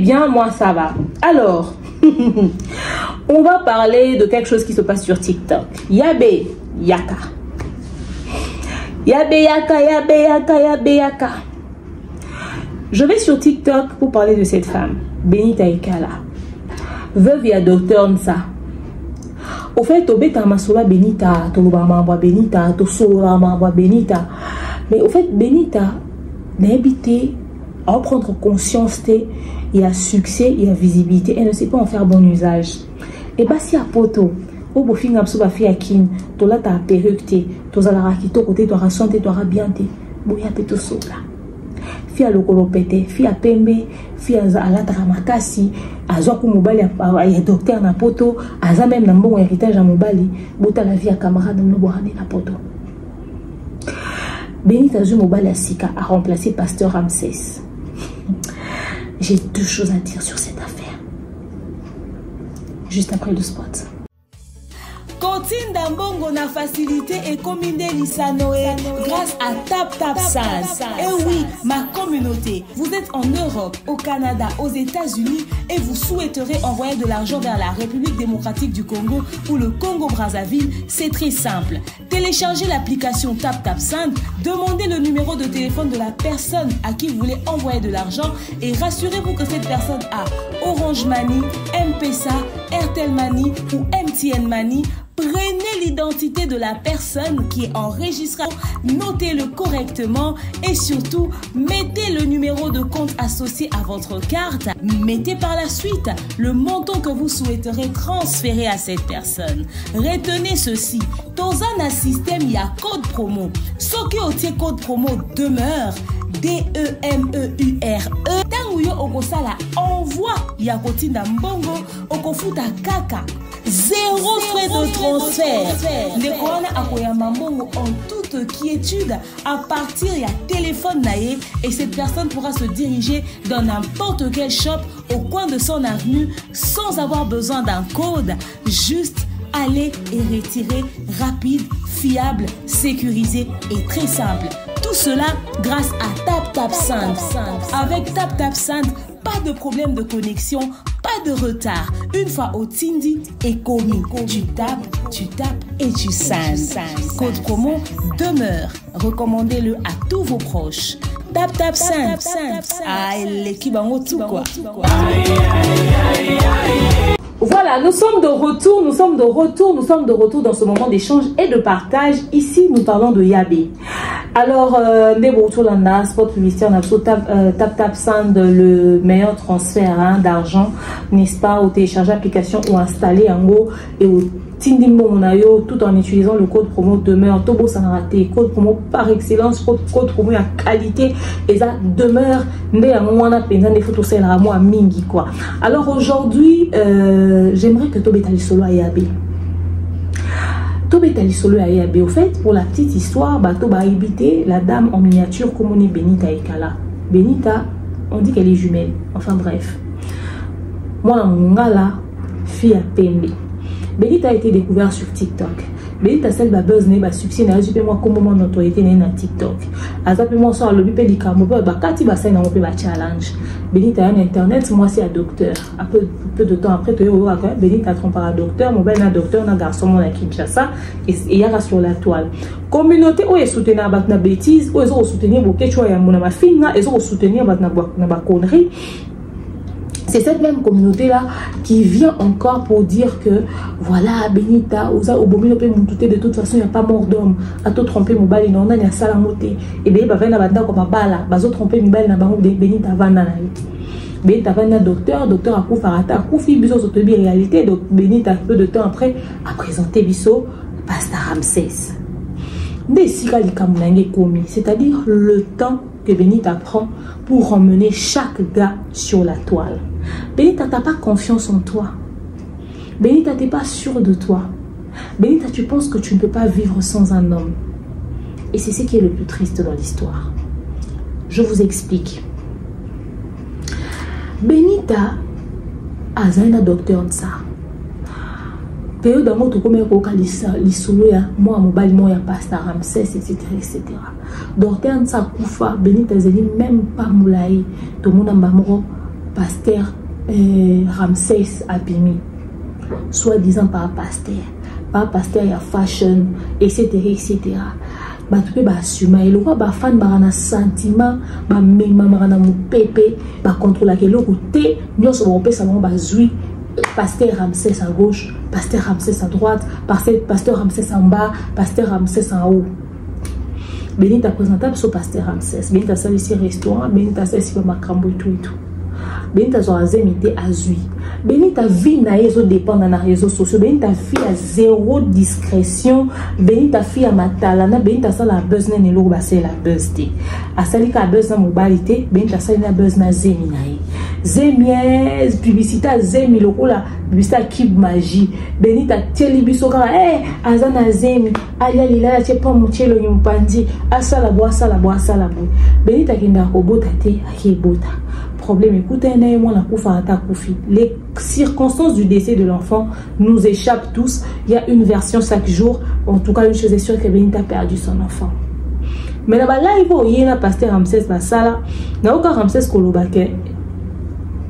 bien, moi ça va. Alors, on va parler de quelque chose qui se passe sur TikTok. Yabe Yaka. Yabe Yaka, Yabe Yaka, Yabe Yaka. Je vais sur TikTok pour parler de cette femme, Benita Ekala, veuve à docteur Nsa. Au fait, au bêta masola Benita, tolobama Benita, tosola ma Benita. Mais au fait, Benita n'a habité à prendre conscience, il y a succès, il y a visibilité, elle ne sait pas en faire bon usage. Et bah si à poto, au beau fin absolu fi akin, to la ta perruque, to zalara ki to côté, to rassonte, to rabiante, boya peto sola. Fi a lokolopete, fi a pembe, fi a la dramakasi, a zoku mobali a docteur na poto, a za même na bon héritage à mobali, bota la vie à camarade no bohane na poto. Benita Zu mobali a sika a remplacé pasteur Ramsès. J'ai deux choses à dire sur cette affaire. Juste après le spot. Continue d'ambongo na facilité et commandé Lissanoé grâce à TapTapSend. Et oui, ma communauté, vous êtes en Europe, au Canada, aux États-Unis et vous souhaiterez envoyer de l'argent vers la République démocratique du Congo ou le Congo-Brazzaville, c'est très simple. Téléchargez l'application TapTapSend, demandez le numéro de téléphone de la personne à qui vous voulez envoyer de l'argent et rassurez-vous que cette personne a Orange Money, M-Pesa, Airtel Money ou MTN Money. Prenez l'identité de la personne qui est enregistrée, notez-le correctement et surtout, mettez le numéro de compte associé à votre carte. Mettez par la suite le montant que vous souhaiterez transférer à cette personne. Retenez ceci, dans un système, il y a code promo. Ce qui est code promo demeure, DEMEURE. Tanguyo okosala envoie yakoti na mbongo okofuta kaka. Zéro frais de transfert. Nekona akoyama mbongo en toute quiétude à partir ya téléphone naé et cette personne pourra se diriger dans n'importe quel shop au coin de son avenue sans avoir besoin d'un code. Juste aller et retirer rapide, fiable, sécurisé et très simple. Tout cela grâce à TapTapSend. Avec TapTapSend, pas de problème de connexion, pas de retard. Une fois au Tindi et commis, tu tapes et tu sends. Code promo demeure. Recommandez-le à tous vos proches. TapTapSend. Ah, l'équipe en haut tout quoi. Voilà, nous sommes de retour dans ce moment d'échange et de partage. Ici, nous parlons de Yabe. Alors, spot publicitaire, on a TapTapSend, le meilleur transfert d'argent, n'est-ce pas, au télécharger l'application ou installer en gros et au Tindimbo Monayo, tout en utilisant le code promo demeure. Tobo ça n'a raté, code promo par excellence, code promo à qualité et ça demeure. Mais à moi on a pensé des photos c'est là moi mingi quoi. Alors aujourd'hui, j'aimerais que Tobe tali solo à Yabe. Tobe tali solo à Yabe. Au fait, pour la petite histoire, Toba a habité la dame en miniature comme on est Benita Ekala. Benita, on dit qu'elle est jumelle. Enfin bref, moi mon gars là, fille à Pembe. Benita a été découvert sur TikTok. Benita celle ba buzz ne ba succès na jupe moi comme mon notoriété na TikTok. Azape moi so alobi pe likamo ba kati ba na mo pe ba challenge. Benita en internet moi c'est un docteur. Un peu de temps après tu vois Benita trompe par un docteur, mon bel docteur na garçon mon à Kinshasa et il y a sur la toile. Communauté où est soutenir ba na bêtise, où est soutenir bo kecho ya mona ma finga, est soutenir ba na ba connerie. C'est cette même communauté-là qui vient encore pour dire que voilà, Benita, de toute façon, il n'y a pas mort d'homme. À tout tromper, mon bal, il y a salamoté. Et bien, il y a un bala, il y a tromper, mon bal, Benita Vanna. Benita Vanna, docteur a Koufarata, Koufi, Biso, Sotobi, réalité. Donc, Benita, un peu de temps après, a présenté Biso, Pasteur Ramsès. C'est-à-dire le temps que Benita prend pour emmener chaque gars sur la toile. Benita, t'as pas confiance en toi. Benita, t'es pas sûr de toi. Benita, tu penses que tu ne peux pas vivre sans un homme. Et c'est ce qui est le plus triste dans l'histoire. Je vous explique. Benita a un docteur Nsa. Période d'amour, tu connais l'isolo ya moi mobile moi ya Pasteur Ramsès etc. Docteur Nsa Koufa Benita zeli même pas moulaï to mona mbamoro pasteur Ramsès Abimi, soi-disant par pasteur ya fashion, etc. etc. Batupe ba assuma et le roi ba fan ba na sentiment ba mema na mupepe ba contrôler que l'autre côté nyoso ba pesa ba zui pasteur Ramsès à gauche, pasteur Ramsès à droite, pasteur Ramsès en bas, pasteur Ramsès en haut. Benita présentable sur pasteur Ramsès, Benita ça ici restaurant, Benita ça ici makambo et tout. Benita zo azemité azui. Benita vie na yezo dépend dans les réseaux sociaux. Benita vie à zéro discrétion. Benita vie à matalana. Benita ça la buzz ne lo ba c'est la buzz té. Asali ka buzz na mobilité. Benita ça na buzz na zemi na ye. Zemi publicité zemi lokola publicité kib magie. Benita teli biso ka azana zemi. Aya lila che pa muchelo nyumpandi. Asala bo. Benita kinda ko bota té akibota. Problème, écoutez, les circonstances du décès de l'enfant nous échappent tous. Il y a une version chaque jour. En tout cas, une chose est sûre que Benita a perdu son enfant. Mais là-bas, il y a un pasteur Ramsès Basala. Il y a aucun Ramsès Kolobake.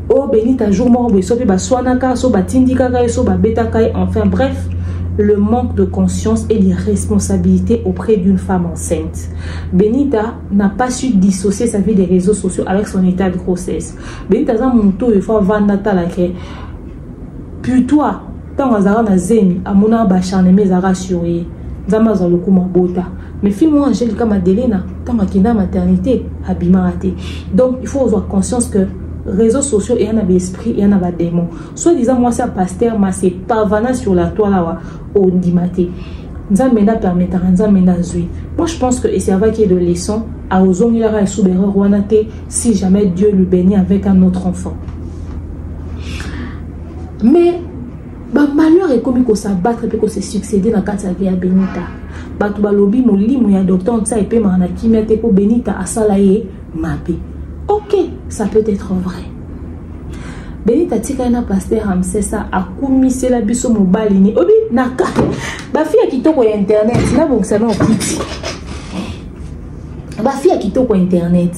Oh, Benita, jour mort, il y a Swanaka, il y a Betaka, enfin bref. Le manque de conscience et d'irresponsabilité auprès d'une femme enceinte. Benita n'a pas su dissocier sa vie des réseaux sociaux avec son état de grossesse. Benita a monté une fois vandata la que puis toi tant azara na zemi amona ba charneme zara suré zama za lokuma bota mais fille-moi Angelica Madelena tant akina maternité abimaraté. Donc il faut avoir conscience que réseaux sociaux et y en a des esprits, il y en a des démons. Soit disant moi c'est un pasteur, mais c'est pavana sur la toile là au dimaté. Moi je pense que et c'est vrai qu'il y ait de leçons à ozong il a soubéré Rwanate si jamais Dieu lui bénit avec un autre enfant. Mais bah malheur est comme qu'on s'abattre et qu'on se succéder dans la vie à Benita. Bah tu vas lobby mon lit mon ya docteur ça et puis mana kimia te ko Benita à salaye mapé. Ok, ça peut être vrai. Benita tika na pasteur Ramsès a commisé la biso mobile ni obi naka. Ba fille qui toko internet, na bon ça non kiti. Ba fille qui toko internet.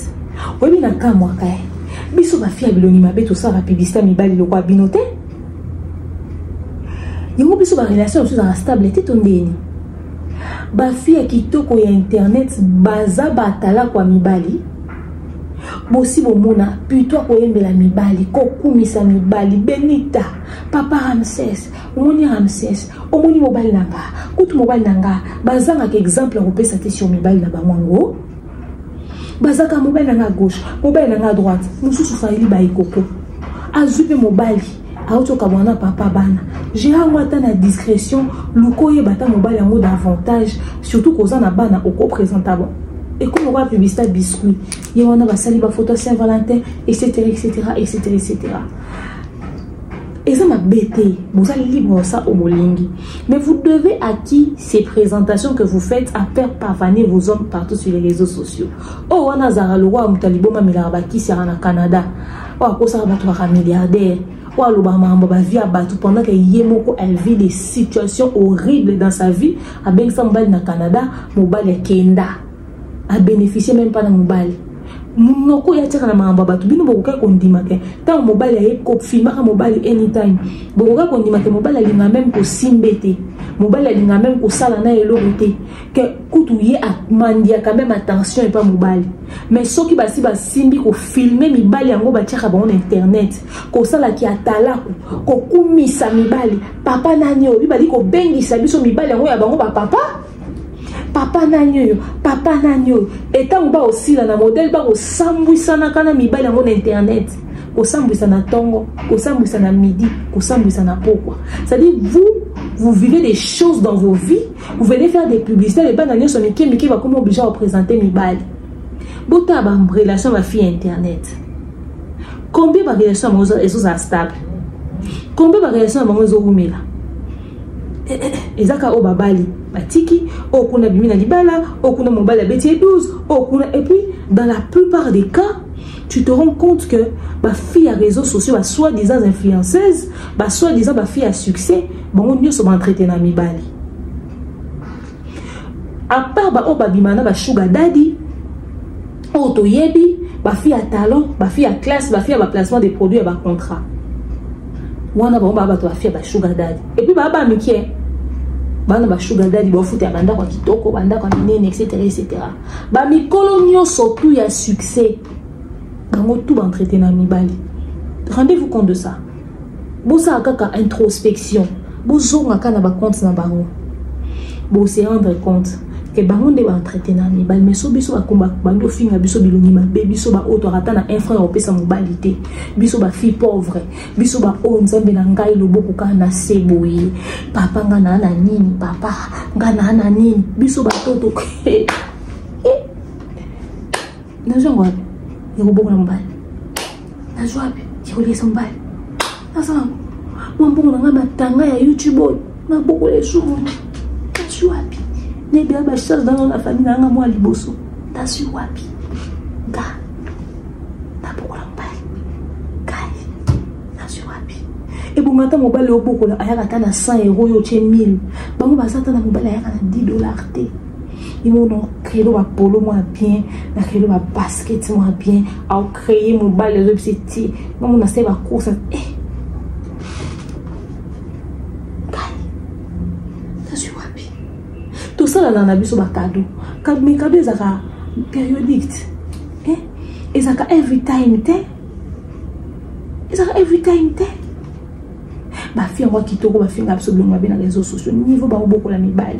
Obi naka moi kai. Biso ba fille biloni mabe to ça rapidiste mi bali lokwa binote. Yimo biso ba relation sur la stabilité tondeni. Ba fille qui toko internet baza batala kwa mibali. Bosi bomona plutôt koyembela mibali kokumisa mibali Benita papa Ramsès omoni Ramsès omoni mobali nanga kutu mobali nanga bazanga ke exemple repesa te sur mibali na bango bazaka mobali nanga gauche mobali nanga droite mususu faili ba ikoko azupe mobali aotoka bwana papa bana j'ai awata na discrétion lukoye bata mobali yango davantage surtout koza na bana oko présentable. Et comme on voit publicité biscuit, il y a une sali ba photo Saint-Valentin, etc. Et ça m'a bêté. Vous allez libre ça au molingi. Mais vous devez à qui ces présentations que vous faites à faire pavaner vos hommes partout sur les réseaux sociaux. Oh, on a Zara le roi Mutalibo Mamilarbaki, c'est en Canada. Oh, à cause ça va être milliardaire. Oh, l'Obama va vivre à Batou pendant que Yemoko elle vit des situations horribles dans sa vie. À Ben Sambal na Canada, Mobile Kenda. A bénéficier même pas dans mobile. Munoko ya tira na mamba batu bino bokoka kondima ke tant mobile ya ko filma ka mobile anytime bokoka kondima ke mobile linga même ko simbete mobile linga même ko sala na elorité que kutu ye a mandia quand même attention et pas mobile mais soki basi ba simbi ko filmer mibali yango ba tira ba on internet ko sala ki atala ko kumisa mibali papa nani obi bali ko bengisa biso mibali yango ya bango ba papa nanyo et tant ba aussi na modèle ba ko sambwisa na kana mibali yango na internet ko sambwisa na tongo ko sambwisa na midi ko sambwisa na pokwa c'est-à-dire vous vivez des choses dans vos vies vous venez faire des publicités les bananios sont qui va comment obligé à représenter mibali bota ba relation ba fille internet combien ba relation ba zo stable combien ba relation ba zo umela ezaka o babali batiki o kuna bimina libala o kuna mobala beti 12 o kuna et puis dans la plupart des cas tu te rends compte que ma fille à réseaux sociaux ba soi-disant influenceuse ba soi-disant ba fille à succès bon on sont traité na mibali à part ba o babimana ba sugar daddy auto yebi ba fille à talent ba fille à classe ba fille à placement des produits à ba contrat wana ba to fille ba sugar daddy et puis ba mikie bana ba sugar daddy ba futa banda kwa kitoko banda kwa minene etc. Ba mikolo nyonso tout ya succès bango tout ba entretenir mibali. Rendez-vous compte de ça. Bosa kaka introspection bozonga kana ba compte na bango bo se rendre compte que bango de ba entretenir mibali mais so biso ba komba bango finga biso bilongi mabe biso ba auto rata na un frère opesa mobilité biso ba fille pauvre biso ba o nzambe na ngai loboko kana seboyi papa ngana na nini papa ngana na nini biso ba toto na jangwa yoboko na mbali na jwabe yolesa mbali asa mwambongo na ngama tanga ya YouTube na boko le jour na jwabe ne bia ba charge dans la famille na ngama liboso ta jwabe ga na boko na mbali kai na jwabe e bo ngata mobile oboko na ayaka ta na 100 € yo che 1000 bango basata na mobile ayaka na $10 te. Ils m'ont créé le polo moins bien, ils ont créé le basket moins bien, ils ont créé mon bal les objectifs. Moi, on a fait ma course. Eh, ça je vois bien. Tout ça là, on a vu sur ma cadeau. Mes cadeaux, ils sont périodiques. Eh, ils sont every time, ils sont every time. Ma fille, moi qui tourne, ma fille, absolument bien dans les réseaux sociaux. Niveau bah beaucoup la mi bali.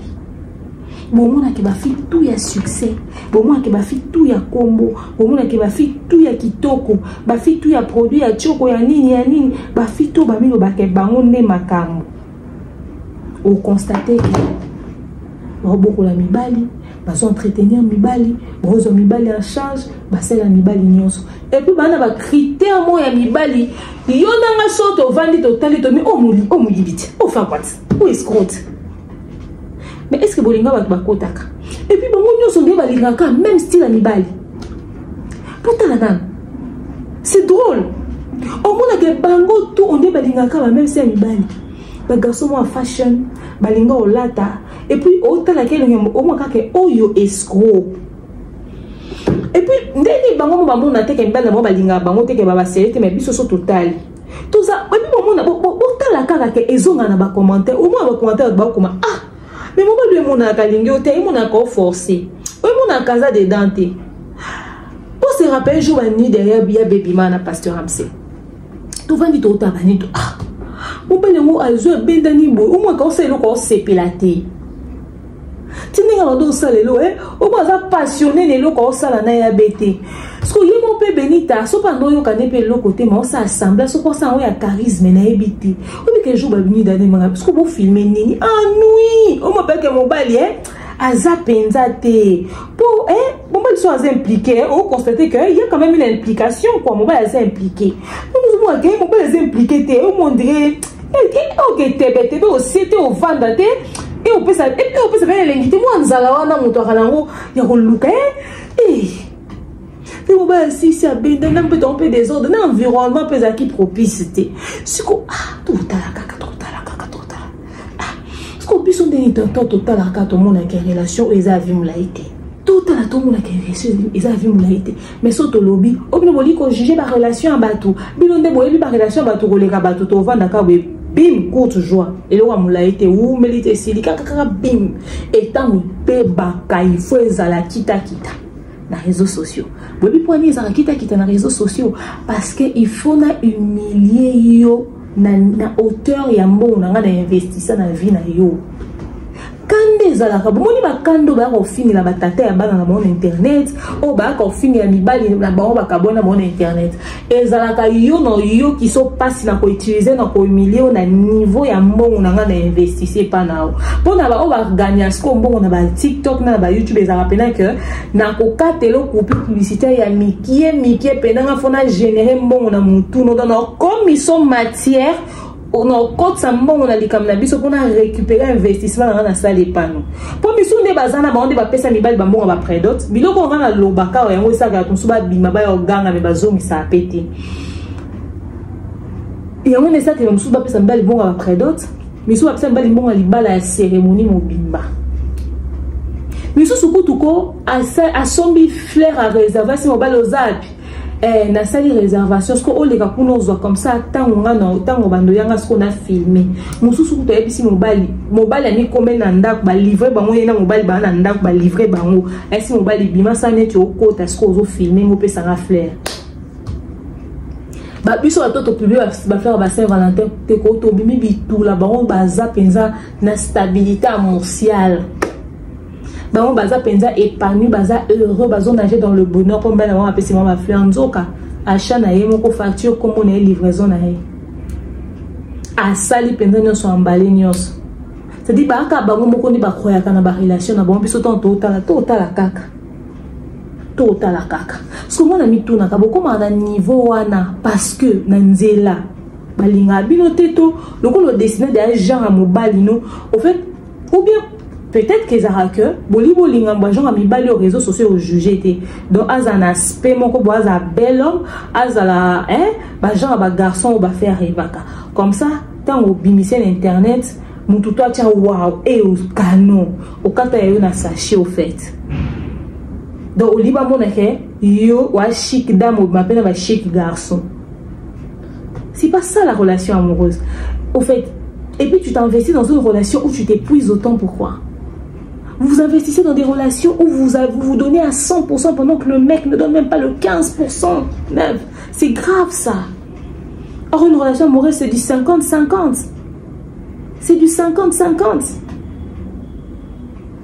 Bon mona ke ba fi tout ya succès bon mona ke ba fi tout ya combo bon mona ke ba fi tout ya kitoko ba fi tout ya produit ya choko ya nini ba fi tout ba milo ba ke bango nde makambo o constater que ba beaucoup la mibali ba so entretenir mibali ba zo mibali en charge ba c'est la mibali nyonso et puis bana ba critère mo ya mibali yo nanga soto vandi to tali to mi o muli bit o fa quoi o escrote. Mais est-ce que bolinga va kotaka? Et puis bango nyoso nde balingaka même style à mibali. Pourtant la dame. C'est drôle. Au moins que bango tout on nde balingaka même style à mibali. Ba garçon mo fashion, balinga o lata et puis autant laquelle au moins que oyo escroc. Et puis ndeni bango mo bamona te ke mbala mo balinga bango te ke ba baselete mais biso so total. Tout ça et puis bomona autant la kaka ke ezonga na ba commentaire au moins ba commentaire ba koma ah mais moi je mon akalingi ote et mon accord forcé oui mon akaza de dante pour se rappeler jour à nuit derrière bia baby man pasteur Ramsey tout va dit au tabani tout ah mon bel mot a joué ben dani bo au moins quand c'est le corps c'est pilaté tini ngalo do sale lo au moins ça passionné ne lo corps sala na ya bete parce que yé mon pe benita so pando yo kanepe lo côté mais on s'assemble so ça on ya charisme na ebiti on dit que jour ba nuit dani manga parce que vous filmer nini ah nuit on m'appelle que mon bali aza penza te pour mon bali sont impliqués on constate que il y a quand même une implication quoi mon bali est impliqué nous avons que mon bali est impliqué te on dirait ok te aussi te au vendre te et on peut ça faire l'inviter moi nzala wana moto akalango ya koluka et mon bali si ça ben d'un peu tomber des ordres dans environnement peut qui propice te siko ah tout la kaka qu'on puisse on donner total à tout le monde qui relation et ça vie moulaïté tout à tout le monde qui relation et ça vie moulaïté mais surtout lobby on ne veut pas juger par relation à bateau bilon de boyer par relation à bateau les bateau to vendre ka bim courte joie et le moulaïté ou melite silika bim et tant beba kai fweza la kita na réseaux sociaux bobi poigner za kita na réseaux sociaux parce que il faut na humilier yo na hauteur ya mbongo na nga na investissa na vie na yo kande ezalaka bomoni bakando bayaka ofingira batata ya bana na bango na internet oyo bayaka ofingira mibali na bango bakabona bango na internet ezalaka yo na yo ki so pasi na koutilize na kohumilie yo na niveau ya mbongo na nga na investisse epa na yo mpona baoyo baganya siko mbongo na batiktok na bayoutube ezalaka mpena ke na kokatela okupi publicitaire ya mikie mpenanga fona génere mbongo na motuno donc na commission matière on a compte ça mbongo na likam na biso pour récupérer investissement na salle epano pour miso ne bazana ba onde ba pesa mibali ba mbongo ba prédot biloko ngana lobaka yango isaka tonso ba bima ba yo ganga me bazomi sa pété yango ne saka miso ba pesa mibali mbongo ba prédot miso ba pesa mibali mbongo libala ya cérémonie mobimba misusu kutuko asombi fleur à réservation mobile aux apps na sali réservation parce que oleka kuna ozwa comme ça tango ngana tango bando yanga ce qu'on a filmé mususu kuto ebisi mobile ani comme na ndako ba livrer bango yena mobile ba na ndako ba livrer bango esi mobile bima sa neti okota ce qu'on zo filmer ngope sanga fleur ba biso atoto public ba fleur ba Saint-Valentin te ko to bimi bitula bango baza penza na stabilité amorciale bango baza penza épanoui baza heureux bazo nager dans le bonheur comme ben on appelle c'est ma fleur nzoka achat na ye moko facture comme on est livraison na ye asali penza nyonso emballé nyonso c'est-à-dire ba ka bango moko ni ba croya kana ba relation na bango biso tonto tala kaka parce que moi na mituna ka boko na niveau wana parce que na nzela balinga bino teto lokolo destiné de genre mobile no au fait ou bien peut-être que ça que bolibo lingamba genre mibali aux réseaux sociaux au jugé donc as un aspect moko boaz a bel homme as la ba genre ba garçon ou ba faire rivaka comme ça tant au bimisien internet mutu toi tiens waouh et au canon au kata yo na sachet au fait donc au liba mon yo wa chic dame ou m'appelle ba chic garçon. C'est pas ça la relation amoureuse au fait. Et puis tu t'investis dans une relation où tu t'épuises autant. Pourquoi? Vous vous investissez dans des relations où vous vous donnez à 100% pendant que le mec ne donne même pas le 15%. C'est grave ça. Or une relation amoureuse c'est du 50-50. C'est du 50-50.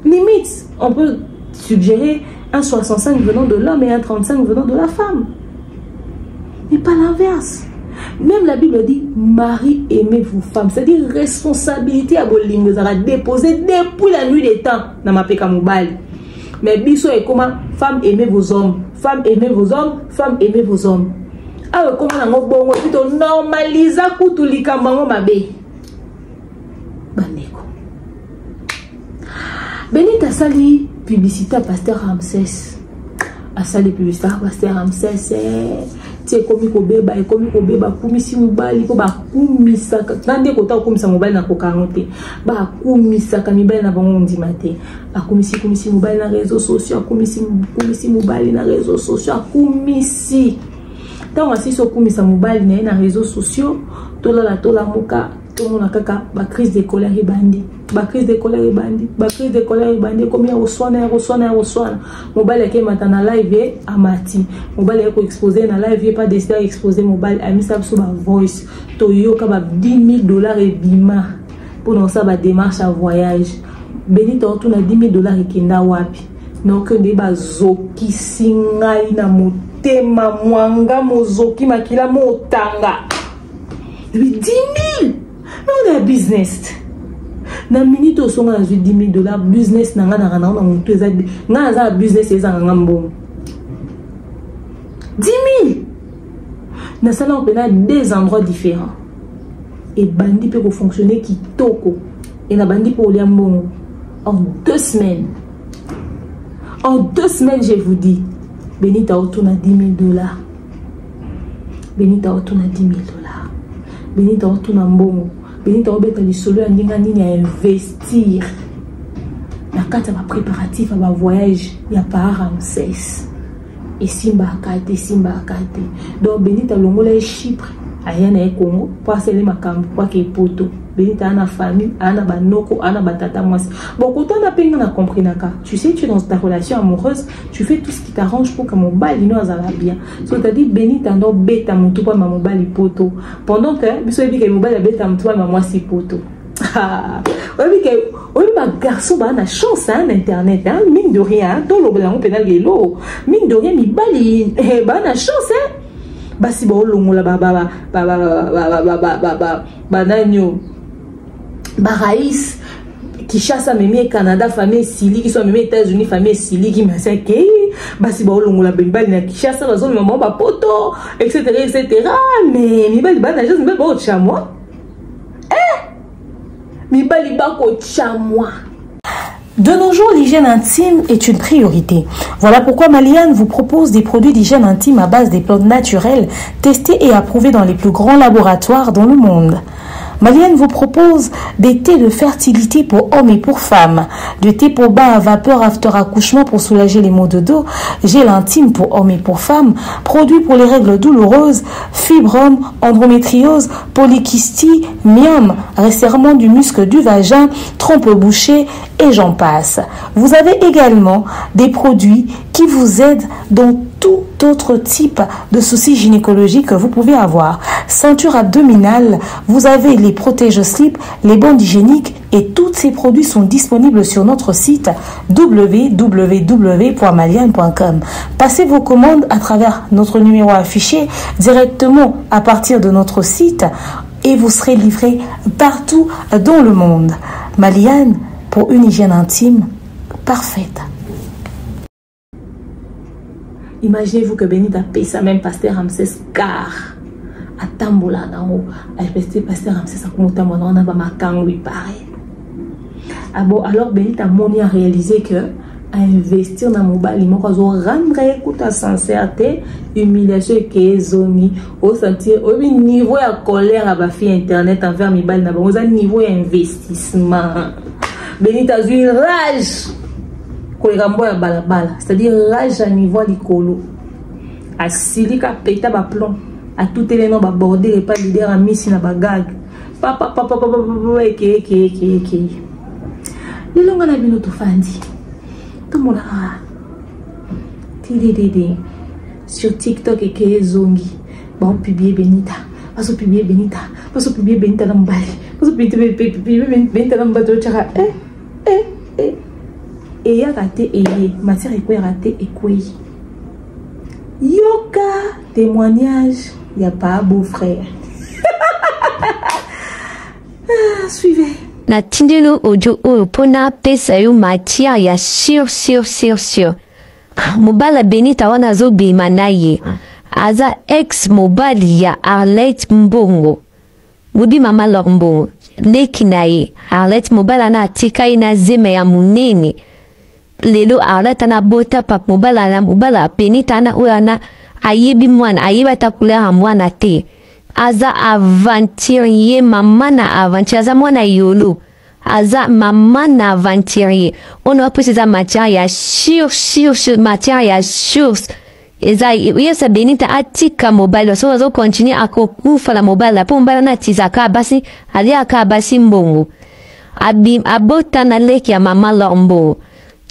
Limite, on peut suggérer un 65 venant de l'homme et un 35 venant de la femme. Mais pas l'inverse. Même la Bible dit, mari, aimez vos femmes. C'est-à-dire, responsabilité à Bolingo, ça va déposer depuis la nuit des temps dans ma péka mobile. Mais biso est comment? Femme, aimez vos hommes. Femme, aimez vos hommes. Femme, aimez vos hommes. Alors, comment on a bon, plutôt normaliser tout likambango mabe. Bandeko. Benita sali publicité à Pasteur Ramsès. A sali publicité à Pasteur Ramsès. C'est comme beba et comme beba kumisi mobali ko ba kumisa nande ko ta kumisa mobali na ko karote ba kumisa kamibali na bango ndimate akumisi mobali na réseaux sociaux akumisi mobali na réseaux sociaux akumisi tant asi so kumisa mobali na réseaux sociaux tola moka tout le monde a kaka ba crise de colère et bandi ba crise de colère et bandi comme ya oswana mobile ke matana live amati mobile ko exposer na live pas décider exposer mobile ami ça sur ba voice to yo ka ba $10,000 et bima pour dans ça ba démarche à voyage benita to na $10,000 et kenda wapi donc nde ba zoki singai na motema mwanga mozoki makila motanga lui 10,000. On a business. Na minute au son à $10,000 business na ngana na montu za na za business eza ngambo 10,000. Na sala on peut deux endroits différents. Et bandi peut fonctionner qui toko et na bandi pour liambongo en 2 semaines. En 2 semaines je vous dis Benita autona $10,000. Benita autona $10,000. Benita autona mbongo. Benita obeta lisolo ya ndinga nini à investir na kati ya préparatif à voyage ya par Ramsès et Simba akate donc Benita longola Chypre aya na Congo pour sele makambo kwa ke poto Benita ana famille ana banoko ana batata mwasi bon quand on a penga na compris naka tu sais tu es dans ta relation amoureuse tu fais tout ce qui t'arrange pour que mon bali no azala bien so t'as dit Benita ndo beta mutu pa mobali poto pendant que biso ebi ke mobali beta mutu pa mwasi poto oui ma garçon bah na chance hein internet hein mine de rien tout le blanc pénal gelo mine de rien mi bali bah na chance hein bah si bon longola bah nanyo bah raïs qui chasse à même Canada famille Sili qui sont même États-Unis famille Sili qui m'a dit bah si bon longola bali na qui chasse la zone maman bah poto etc mais mi bali bah na juste mais bon chamois De nos jours, l'hygiène intime est une priorité. Voilà pourquoi Maliane vous propose des produits d'hygiène intime à base des plantes naturelles testés et approuvés dans les plus grands laboratoires dans le monde. Maliane vous propose des thés de fertilité pour hommes et pour femmes, du thé pour bain à vapeur after accouchement pour soulager les maux de dos, gel intime pour hommes et pour femmes, produits pour les règles douloureuses, fibrome, endométriose, polykystie, myome, resserrement du muscle du vagin, trompe bouchée et j'en passe. Vous avez également des produits qui vous aident dans tout autre type de soucis gynécologiques que vous pouvez avoir. Ceinture abdominale, vous avez les protège-slip, les bandes hygiéniques et tous ces produits sont disponibles sur notre site www.maliane.com. Passez vos commandes à travers notre numéro affiché directement à partir de notre site et vous serez livré partout dans le monde. Maliane, pour une hygiène intime parfaite. Imaginez-vous que Benita paye ça même pasteur Ramsès car à Tambola non elle pasteur Ramsès à Kumutambo on a pas makan oui pareil. Ah bon alors Benita Moni a réalisé que à investir dans mobile il m'a rendre écoute à sincérité humiliation que zoni au sentir au niveau à colère à ba fille internet envers mobile na bon au niveau investissement Benita a une rage. C'est-à-dire rage à niveau likolo à silika peta ba plomb à tout les noms ba border pas leader à missi na bagag papa eke le longa na bino to fandi to mona tididi sur TikTok et que zongi ba publier Benita paso publier Benita na mbali paso publier Benita na mbato chaka et y a raté et matière et raté et quoi yoka témoignage y a pas beau frère. Suivez na tindelo ojo o pona pesa yo matière ya sur mobala Benita wana zo bi manaye aza ex mobali ya Arlette Mbongo Wubi mama Lormbongo nekinaye Arlette mobala na tika ina zeme ya munene lelo Arlette na bota pap mobala Benita na uana ayibi mwana ayiba takulera mwana te aza aventurier mama na aventurier aza mwana yolo aza mama na aventurier ono precisa matière ya sur matière ya source eza yesa Benita atika mobile so zo continue akokufa la mobile po mbala na tizaka basi ali akabasi mbongo abota na leki ya mama Lormbongo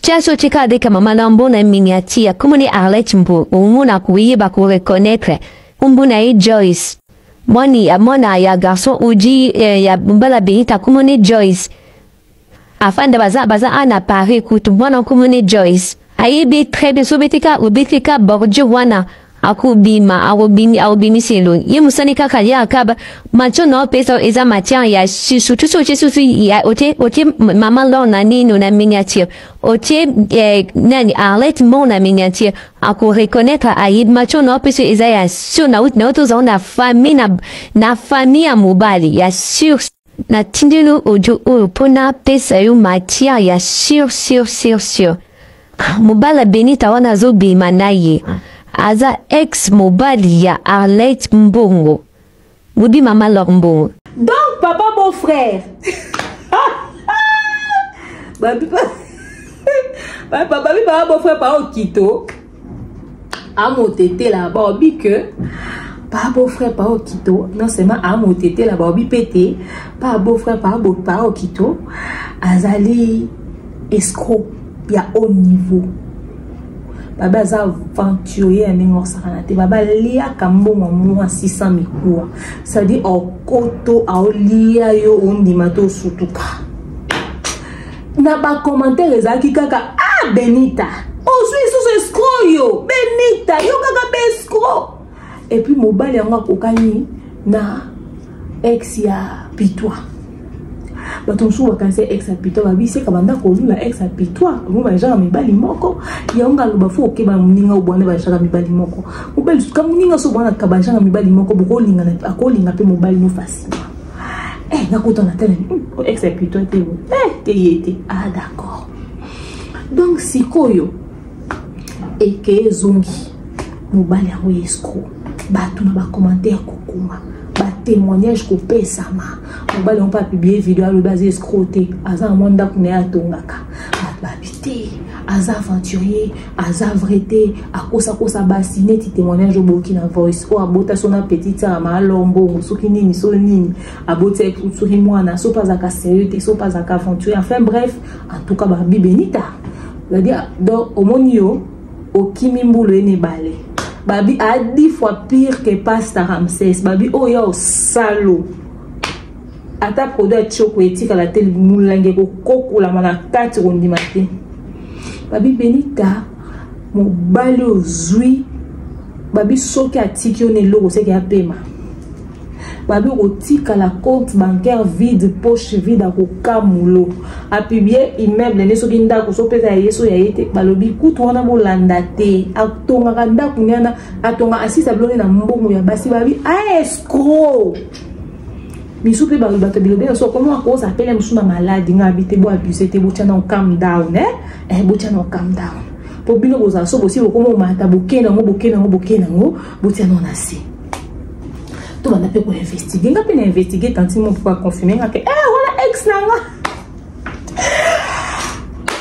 chaso chika deka mama Lormbongo na miniature comme ni Arlette Mbongo umuna kuiba ku reconnaître umbuna e Joyce mona ya garçon uji ya mbala Benita comme ni Joyce afin de baza ana pari kutu mwana comme ni Joyce ayibi très bien sobetika ubitika borjo wana akubima awubimi selo yemusani kaka ya akaba macho no pesa eza matière ya susu ya ote mama Lorna nino na miniature ote nani Arlette Mbongo na miniature ako reconnaître ayib macho no pesa eza ya sur na auto zona famille na famille ya mobali ya sur na tindelo ojo o pona pesa yo matière ya sur mobala Benita wana zo bi manaye aza ex mobali ya Arlette Mbongo Wubi mama Lormbongo. Donc papa beau frère papa beau frère pa okito amotete la babi que pa beau frère pa okito non seulement amotete la babi pété pa beau frère pa okito azali escroc ya haut niveau baba za aventurier ya ndenge osakana te baba lia kambongo mwa 600 mikuwa ça dit okoto aolia yo ondima to sutuka na ba commentaire ezaki kaka Benita osui sous escroc yo Benita yo kaka be escroc et puis mobile yango akokani na ex ya Pitwa batonsu wakanse ex à Pitwa babise kabanda kolula ex à Pitwa ngo bajaka mibali moko yonga loba fo okeba muninga obwana bajaka mibali moko mobali suka muninga so bwana kabajaka mibali moko bokolinga na akolinga pe mobali no facilement nakota na tele ex à Pitwa te te yete d'accord donc sikoyo eke zongi mobali yango escroc batu na ba commentaire kokuma témoignage ko pesama mobali on pas publier vidéo à le base escroté aza mwanda kunya tongaka babité aza aventurier aza vreté akosa kosa basine ti témoignage au Burkina Voice o abota sona petite ama lombo soki nini so nini abota soki mwana so pas aka sérieux so pas aka aventurier enfin bref en tout cas babi Benita c'est-à-dire donc au monio au kimimbulo ene balé babi a 10 fois pire que Pasteur Ramsès babi oh ya o salo ata produit choko etika la tele mulange ko kokola mana kati rondi matin babi Benita mobali ozui babi soki atiki one logo seki apema babi otika la compte bancaire vide poche vide akokamulo apibie immeuble ne soki ndako so pesa yeso ya yete balobi kutu wana bolanda te atonga ndako nyana atonga asisa blone na mbongo ya basi babi a escroc misupe ba bato bilobe so comment à cause appelle musuna malade nga habité bo abusé te bo tchana calm down bo tchana calm down po bino boza so bosi bokomo mata bokena ngo bo tchana na si to bana pe ko investiguer nga pe na investiguer tant mon pour confirmer que voilà ex nanga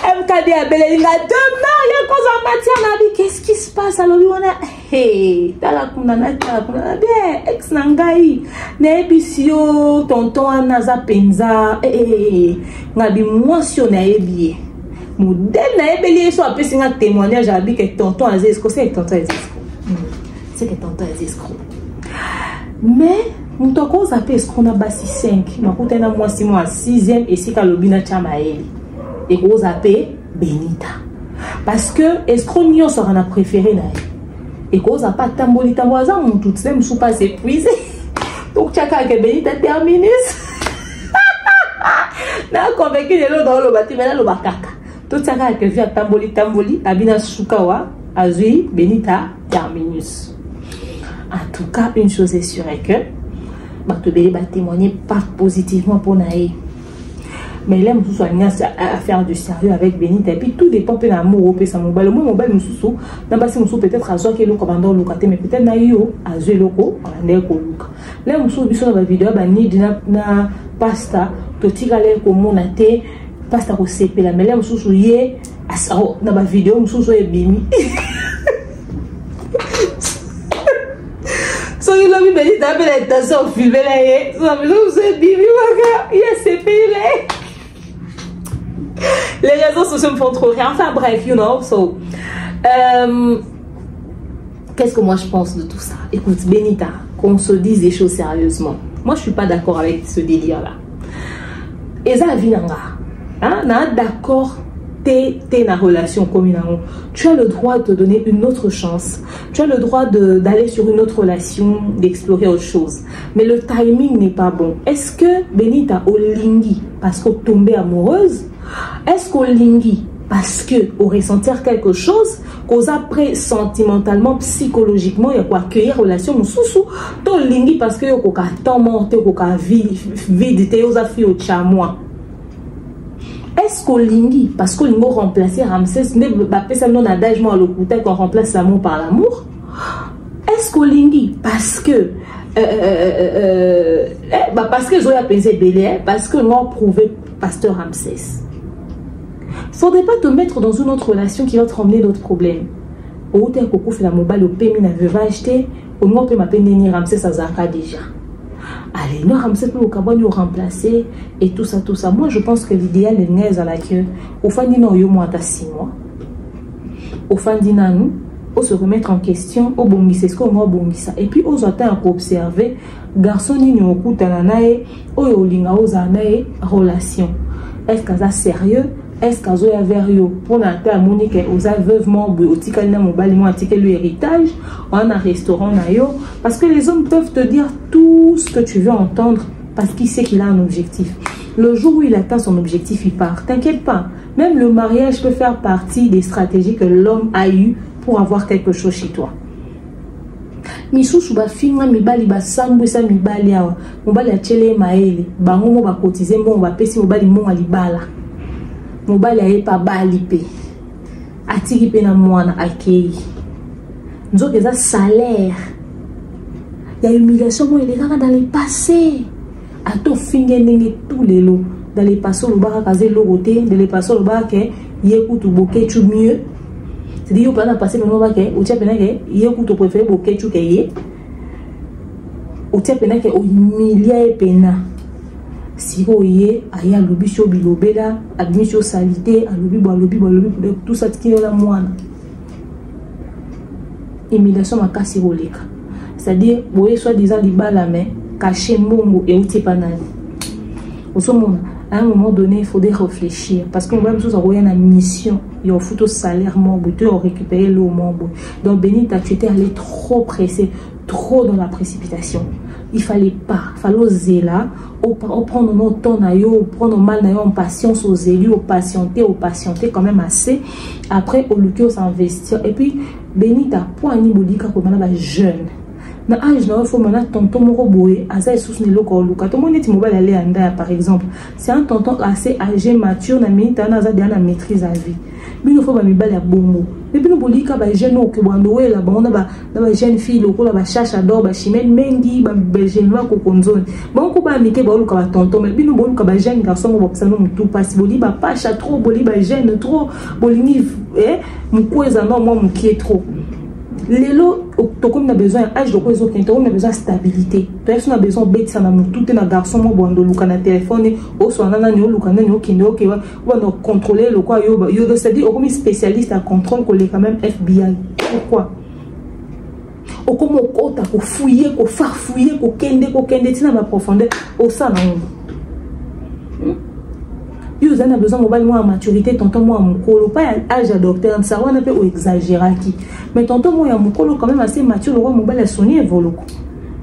MKD abele nga demain il y a cause en matière na bi qu'est-ce qui se passe alors on a hey tala kuna bien ex nangai na ebisio tonton anaza penza nga bi mentionné ebie modèle na ebeli so apesi nga témoignage abi que tonton azesco c'est tonton azesco c'est que tonton azesco mais nous toko zape escroc na basi 5 makuta na moi 6 mois 6e et si kalobina chama eli et ko zape Benita parce que escroc nyo sera na préféré na et ko za pas tamboli tamboza mon tout ça me sou pas épuisé donc chaka que Benita terminus na convaincu de l'eau dans le bâtiment le bakaka tout chaka que via tamboli abina sukawa azui Benita terminus. En tout cas, une chose est sûre est que Batobele va témoigner pas positivement pour Naé. Mais là, nous sommes à faire du sérieux avec Benita. Et puis tout dépend de l'amour. Le mobile, nous sommes peut-être à Zoa qui est le commandant locaté, mais peut-être Naïo à Zoé Loco, à Neko Luka. Là, nous sommes sur la vidéo, na pasta, totigale comme on a été, pasta au CP. Mais là, nous sommes dans la vidéo, nous sommes sur Bimi. So il a mis Benita appelle l'attention filmé là so nous c'est bibi waka il a CP là les réseaux sociaux me font trop rire enfin bref you know so qu'est-ce que moi je pense de tout ça? Écoute Benita, qu'on se dise des choses sérieusement, moi je suis pas d'accord avec ce délire là et ça vie nanga hein na d'accord t'es na relation commune. Tu as le droit de te donner une autre chance. Tu as le droit d'aller sur une autre relation, d'explorer autre chose. Mais le timing n'est pas bon. Est-ce que Benita Olingi parce qu'on tombait amoureuse? Est-ce qu'Olingi parce qu'on ressentir quelque chose qu'on après sentimentalement, psychologiquement, il y a quoi accueillir relation mon sous Olingi parce que on a tant monté, on a vide, on a fait au chamois. Est-ce qu'on lingi parce qu'on lingo remplacer Ramsès mais pas non adage moi le côté qu'on remplace l'amour par l'amour? Est-ce qu'on lingi parce que parce que Zoya pensé belé parce que nous prouvé Pasteur Ramsès? Faudrait pas te mettre dans une autre relation qui va te ramener d'autres problèmes. Au tel coco fait la mobile au pays n'a veut acheter au moins peut m'appeler Nini Ramsès à Zaka déjà. Allez, nous Ramsès peut nous remplacer et tout ça. Moi, je pense que l'idéal est n'est à la queue. Au fin d'un an, il y a 6 mois. Au fin d'un an, on se remettre en question. Au bon, c'est ce qu'on a bon ça. Et puis, aux autres, on observer garçon ni au coup d'anae, au linga aux anae relation. Est-ce qu'elle est sérieux? Est-ce qu'elle est sérieux pour n'attendre à Monique aux veuvement au tikalina mobile moi tikel l'héritage ou un restaurant nayo parce que les hommes peuvent te dire tout ce que tu veux entendre parce qu'il sait qu'il a un objectif. Le jour où il atteint son objectif, il part. T'inquiète pas. Même le mariage peut faire partie des stratégies que l'homme a eues pour avoir quelque chose chez toi. Misusu ba finga mibali ba sambu sa mibali awa mobali achele maele bango mo ba cotiser mo ba pesi mobali mo alibala mobali aye pa bali pe atiki pe na mwana akei nzoke za salaire Il y a humiliation, moi, il est dans les passés. À tout finger, tous les lots. Dans les passés, le bar a casé l'oroté, dans les passés, le bar qui écoute ou bokeh, tu mieux. C'est-à-dire, on a passé le nom qui ou tu as péné qui écoute ou préféré bokeh, tu qui ou tu as péné qui ou humilié et péna. Si vous voyez, il y a l'obi sur bilobeda, admission salité, l'obi, tout ça qui est la moine. Humiliation m'a cassé au leka. C'est-à-dire, vous voyez, soit-disant, les balles à main, caché mongo et outil panani. Au moment, à un moment donné, il faudrait réfléchir. Parce qu'on va nous avoir une mission. Il y a un photo salaire, tu as récupéré l'eau, donc, Benita, tu étais allé trop pressé, trop dans la précipitation. Il fallait pas, il fallait oser là, prendre notre temps, prendre mal, en patience aux élus, au patienter quand même assez. Après, au lieu de s'investir. Et puis, Benita, pour un Bolika, comme on a jeune. Na âge na faut maintenant tonton moko boye asa sous ne loko luka to moni ti mobile aller anda par exemple c'est un tonton assez âgé mature na minute na za na maîtrise à vie bino faut ba mibale ya bongo et bino bolika ba jeune o ke bando wela ba ona ba jeune fille loko la ba chacha d'or ba chimel mengi ba jeune ba ko konzone bon ko ba mike ba luka ba tonton mais bino boluka ba jeune garçon ba psano mutu passe boli ba pacha trop boli ba jeune trop bolini mukweza non moi mukie trop. Les lots, on a besoin d'âge, on a besoin de stabilité. On a besoin de bêtises, tout un garçon, on a téléphone, on a contrôler le quoi. C'est-à-dire, on est spécialiste à contrôle, on est quand même FBI. Pourquoi? On a fouiller, on farfouiller, on a ma profondeur, au sein vous avez besoin de moi à maturité, tonton moi à mon colo, pas à âge adopté, ça on a peu exagéré qui. Mais tonton moi à mon colo quand même assez mature, le roi mon bel sonné volo.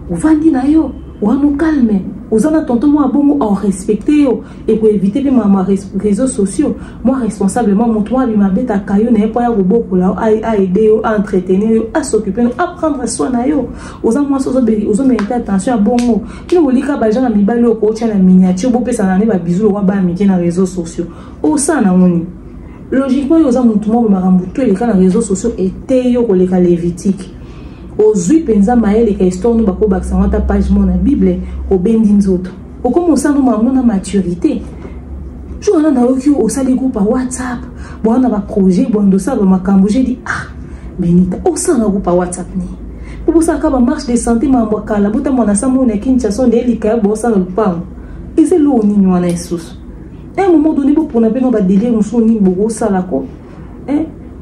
Ou vandi na yo, ou nous calmer. Vous avez tonton moi à bon en respecter et pour éviter même mes réseaux sociaux. Moi responsablement mon toit lui m'a bête à caillou n'est pas robot pour là à aider à entretenir à s'occuper à prendre soin na yo. Vous avez moi aux mériter attention à bon mot. Qui vous dit qu'à bajan à mi balle au coach à la miniature beau pesa n'année va bisou roi ba mi dans les réseaux sociaux. Au ça na moni. Logiquement vous avez mon tout monde maramboutou les cas les réseaux sociaux étaient yo les cas lévitique. Aux huit penza maël et histoire nous bako baksa ta page mon la Bible au bendins autres. Au commence nous maman na maturité. Je on a eu au sali groupe par WhatsApp. Bon on a un projet bon de ça ma cambo j'ai dit ah Benita au ça na groupe par WhatsApp ni. Pour ça ka ba marche de santé ma mbakala buta mona samu na Kinshasa ndelika bo ça no pam. Et c'est l'eau ni nywana Jesus. À un moment donné pour na pe no ba délire muso ni bogo sala ko.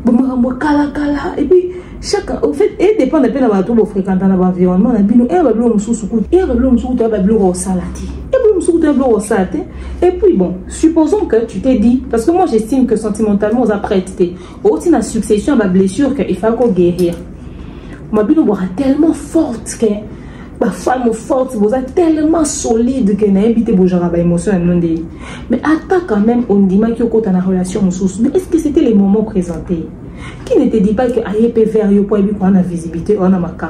Bon ma kala et puis chacun, en fait, et dépend de la bateau pour fréquenter l'environnement. Et puis bon, supposons que tu t'es dit, parce que moi j'estime que sentimentalement, on a prêté. Aussi, la succession à blessure qu'il faut qu'on guérir. Ma bille est tellement forte que ma femme forte, vous êtes tellement solide que n'a évité vos gens à émotion. Mais attends quand même, on dit que tu as une relation. Mais est-ce que c'était les moments présentés? Qui ne te dit pas que AIP vers yo pour qu'on a visibilité on a ma camp.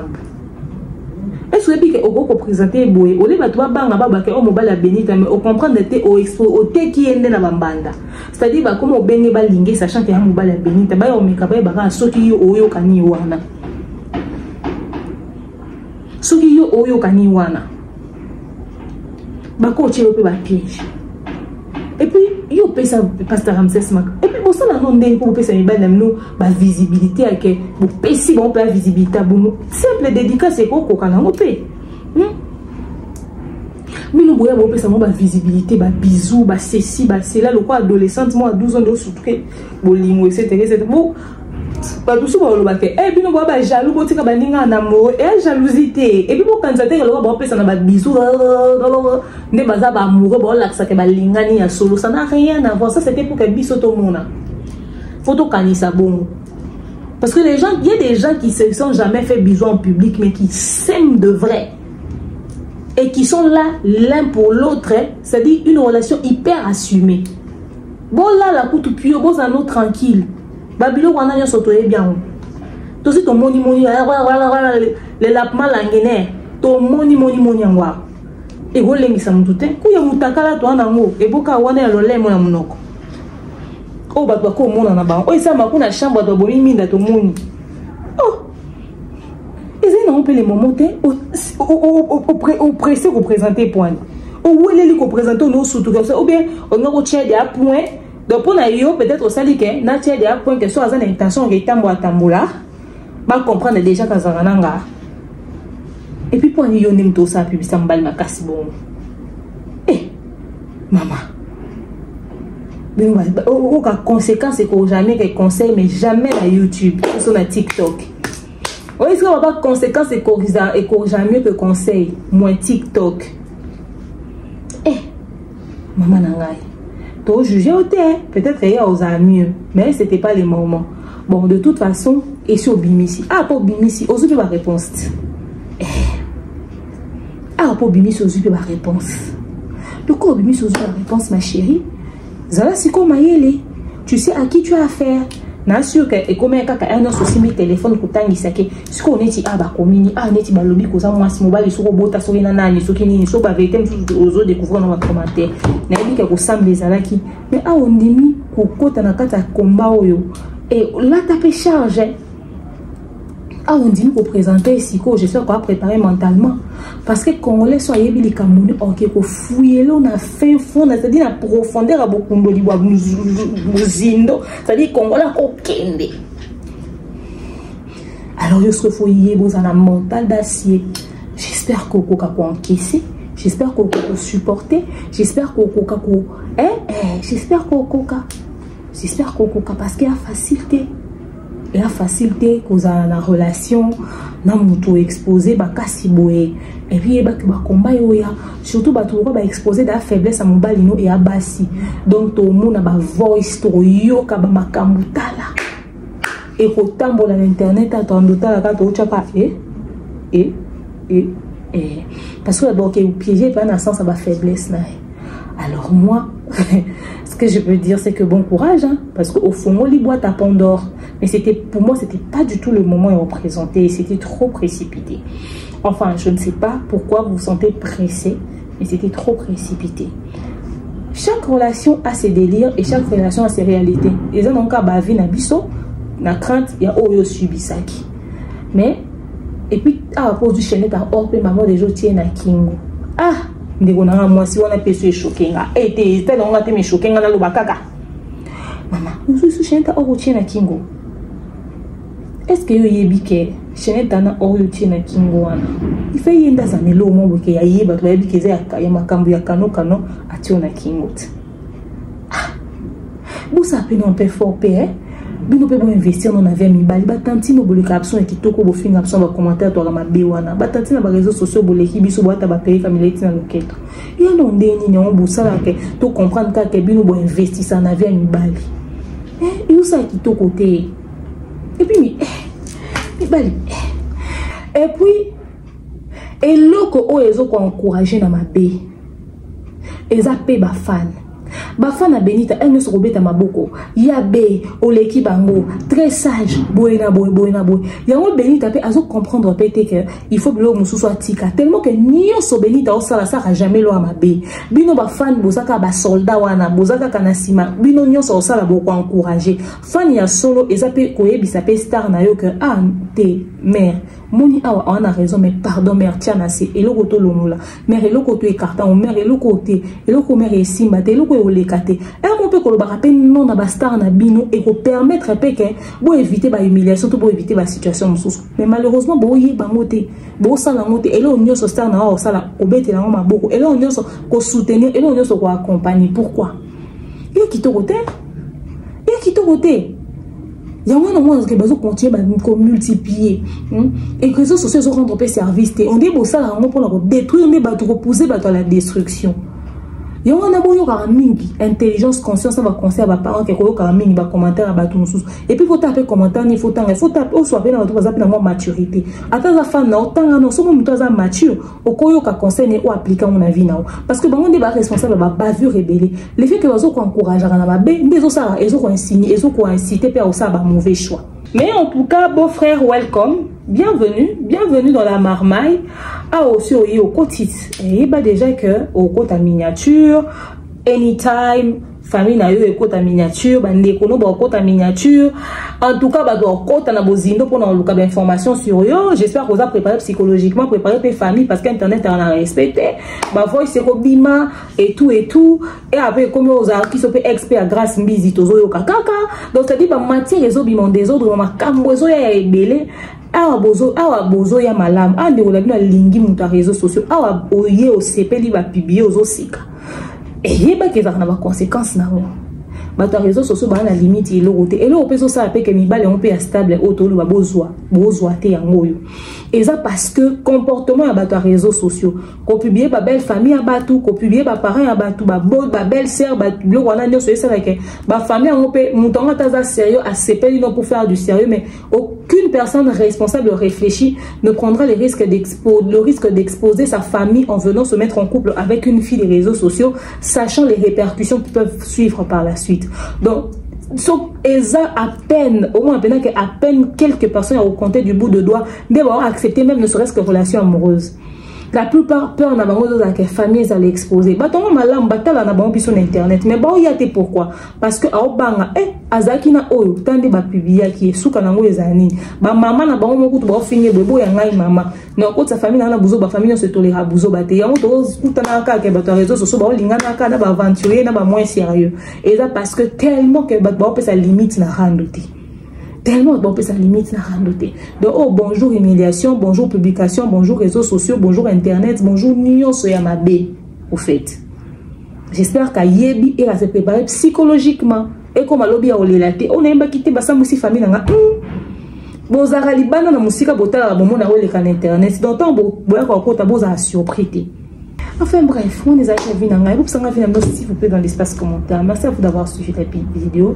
Est-ce que au go présenter boy au lieu de toi banga baba que on mobile Benita mais au comprendre te au expo au te qui est na bambanda. C'est-à-dire bah comme au benge ba lingué sachant que mobile Benita ba on meka ba soki yo oyo kani wana. Soki yo oyo kani wana. Ba ko chelo pe ba piège. Et puis, il y a pasteur Ramsès Mak. Et puis, ça, on a pour passer la visibilité avec vous payez bon la visibilité simple dédicace c'est quoi qu'on a opé. Mais nous voyons pas ça la visibilité, bah bisous, bah ceci, bah c'est là le quoi adolescente moi à 12 ans de surtout bolingo etc. Bon pas tout ça le baquet. Et puis nous voyons bah jaloux bon tika baninga en amour et jalousie et puis bon quand ça t'es le bah pas ça na bisous ne baza ba amoureux bon là ça que ba lingani ya solo ça n'a rien à voir ça c'était pour que biso to mona. Photo kanisa bon. Parce que les gens, il y a des gens qui se sont jamais fait bisous en public mais qui s'aiment de vrai. Et qui sont là l'un pour l'autre, c'est-à-dire une relation hyper assumée. Bon là la coupe pure, bon ça nous tranquille. Babylone on a sotoé bien. Tout ce ton moni voilà les lapements languenaires. Ton moni ngwa. Et vous l'engagez ça tout temps. Kuya mutakala to anango. Et boka wana lo lemo na munoko. Oh bato ko mona na ba. Oh ça makuna chambre de bomi minda to moni. Oh. Ils on peut les moments au pressé qu'on présenter point ou les qu'on présente nos surtout comme ça ou bien on a au tiers des points donc pour naïo peut-être au sali que na tiers des points que soit à l'intention que tambola va comprendre déjà quand ça nanga et puis pour naïo n'aime tout ça puis ça me balle ma casse bon eh maman aucune conséquence c'est qu'on jamais que conseil mais jamais à YouTube sur la TikTok. Oui, est-ce qu'on va pas conséquence et qu'on jamais que conseil moins TikTok. Eh maman nangai. To juger au terre, peut-être il y a aux mieux, mais c'était pas les moments. Bon, de toute façon, et sur Bimisi. Ah pour Bimisi, aux ma réponse. Eh. Ah pour Bimisi aux ma réponse. De quoi Bimisi aux ma réponse ma chérie? Zala si comme mayele, tu sais à qui tu as affaire. Na sûr que et comme un autre aussi mes téléphones pour tangisake. Ce qu'on est ah ba komini ah neti ba lobby ko za moi si mobile so bota so na nani so kini so ba vérité aux autres découvrir dans ma commentaire. Na dit que ko sambe zalaki mais ah on demi ko kota na kata combat oyo et là taper charge. Ah on dit pour présenter ici que j'espère qu'on va préparer mentalement parce que congolais sont yebi les Camerounais OK ko fouiller là on a fin fond c'est-à-dire la profondeur à beaucoup de liwa muzindo c'est-à-dire congolais ko kende alors je serai fouiller vous en a mental d'acier j'espère qu'on ko encaisser j'espère qu'on ko supporter j'espère qu'on ko j'espère qu'on ko parce qu'il y a facilité. La facilité qu'on a la relation, na muto exposé ba kasi boé et puis ba combat yoya surtout ba tout ba exposé da faiblesse à mon balino et à basi donc tout le monde a ba voice to yo ka ba makambutala et ko tambola l'internet atondota ka to chapa parce que d'abord que piéger pas dans sens à ba faiblesse na. Alors moi ce que je peux dire c'est que bon courage hein, parce qu'au fond moi les boîtes à Pandore mais c'était pour moi c'était pas du tout le moment à représenter, c'était trop précipité. Enfin je ne sais pas pourquoi vous vous sentez pressé mais c'était trop précipité. Chaque relation a ses délires et chaque relation a ses réalités. Les gens ont qu'à baver na biso na crainte il y a oyo subisaki mais et puis à cause du chaîne à or maman des jours tiennent à Kingo ah ndekona moi si on a perçu choqué nga et t'es on a été choqué nga na lobakaka maman nous sous chenta or tient à Kingo est-ce que yo yebike chenta na or tient à Kingo wana il fait yenda za nelo mo boke ya yeba to yebike za ya makambu ya kano atio na Kingo ah busa pe non pe fort pe bino pe bo investir non avec mi bali batanti no boleka option et kitoko bo finga option ba commentaire to ma be wana batanti na ba réseaux sociaux boleki biso boata ba payer famille tina loketo ya ndo ndeni ne on busala ke to comprendre que bino bo investir ça na avec mi bali et ça kitoko te et puis mi bali et puis et loko o ezo ko encourager na ma be eza pe ba fan Bafana Benita, elle ne se robeta maboko. Yabe, oleki bango, très sage, boena boy. Yango Benita peut azo comprendre peut-être que il faut que l'homme soit tika. Tellement que nio so Benita o sala sara jamais lo amabe. Bino bafan bozaka ba soldat wana, bozaka kanasima. Bino nio so sala boko encourager. Fan ya solo ezape koyebi sa pe star na yo que ah te mère. Moni awa on a raison mais pardon mère tiana c'est eloko to lonula. Mère eloko to écartant, mère eloko te, eloko mère esimba te, eloko olekate. Un mon peu ko lo ba rappel non na ba star na bino et ko permettre pe que bo éviter ba humiliation to bo éviter ba situation mususu. Mais malheureusement bo yi ba moté, bo sala moté elo onyo so star na o sala obete na ma boko. Elo onyo so ko soutenir, elo onyo so ko accompagner. Pourquoi? Il qui to côté. Il qui to côté. Il y a un moment qui va continuer à multiplier et que les réseaux sociaux sont rendus service. On dit que ça pour détruire, on va repousser à la destruction. Il y a un mingi intelligence, conscience, va conseiller à parents qui ont mingi va commentaire à tout nous. Et puis il faut taper commentaire, il faut taper au soit bien dans maturité. Attends la fin non, tant non, sommes nous mature. Au koyo ka conseil ou appliquer mon avis non. Parce que on est responsable de bavure rebelle. Le fait que les autres encouragent à la bé, des autres ça, ils ont insigné, ils ont incité per au ça mauvais choix. Mais en tout cas, beau frère, welcome. Bienvenue dans la marmaille. Ah, aussi au quotidien. Et bah déjà que au côté miniature, anytime, famille na yo ekota miniature bande kono ba okota miniature en tout cas ba do okota na bozindo pour na luka ba information sur yo. J'espère que vous avez préparé psychologiquement, préparé tes familles parce qu'internet en a respecté ba voice c'est bima et tout et après comme aux qui sont expert grâce mbizi tozo yo kaka donc ça dit ba matière les obimon des autres ma kambozo ya ebele awa bozo ya malam ande ola bina lingi muta réseaux sociaux awa oye o sepeli ba publier ozo sika et yeba ke za na ba conséquences na bato réseaux sociaux ba na limite et l'autre et l'autre peut ça que mi bale on peut stable auto lo ba bozwa te yango yo et ça parce que comportement à bato réseaux sociaux ko publier ba belle famille à batou ko publier ba parents à batou ba belle sœur ba lo wana nyo so ça que ba famille on peut mutonga taza sérieux à sepeli non pour faire du sérieux mais aucune personne responsable réfléchie ne prendra le risque d'exposer sa famille en venant se mettre en couple avec une fille des réseaux sociaux sachant les répercussions qui peuvent suivre par la suite. Donc, à peine, au moins à peine quelques personnes ont compté du bout de doigt d'avoir accepté même ne serait-ce que relation amoureuse. La plupart peur n'a pas que famille allaient exposer. Batongo malam batala na bango sur internet. Mais bon y a té pourquoi? Parce que au banga azaki na oyo tande ba publier qui suka nango ezani. Ba maman na bango mokutu ba finir bebo ya ngai mama. Na ko sa famille na buzo ba famille se tolera buzo ba te. Yango to kutana ka ke bato réseaux sociaux ba lingana ka na ba aventurier na ba moins sérieux. Et ça parce que tellement que ba peut sa limite na randoté. Tellement bon, ça limite la randoté. Donc, oh, bonjour humiliation, bonjour publication, bonjour réseaux sociaux, bonjour internet, bonjour Nyon Soyamabe, au fait. J'espère qu'à Yebi et à se préparer psychologiquement. Et comme à l'objet à Olelate, on n'a pas quitté Bassam aussi famille. Bon, Zara Libana, na musique, botala, la bombe, na wele kan internet. Donc, on boit encore ta boza à surprité. Enfin bref, on les a vu dans la s'il vous plaît dans l'espace commentaire. Merci à vous d'avoir suivi la vidéo.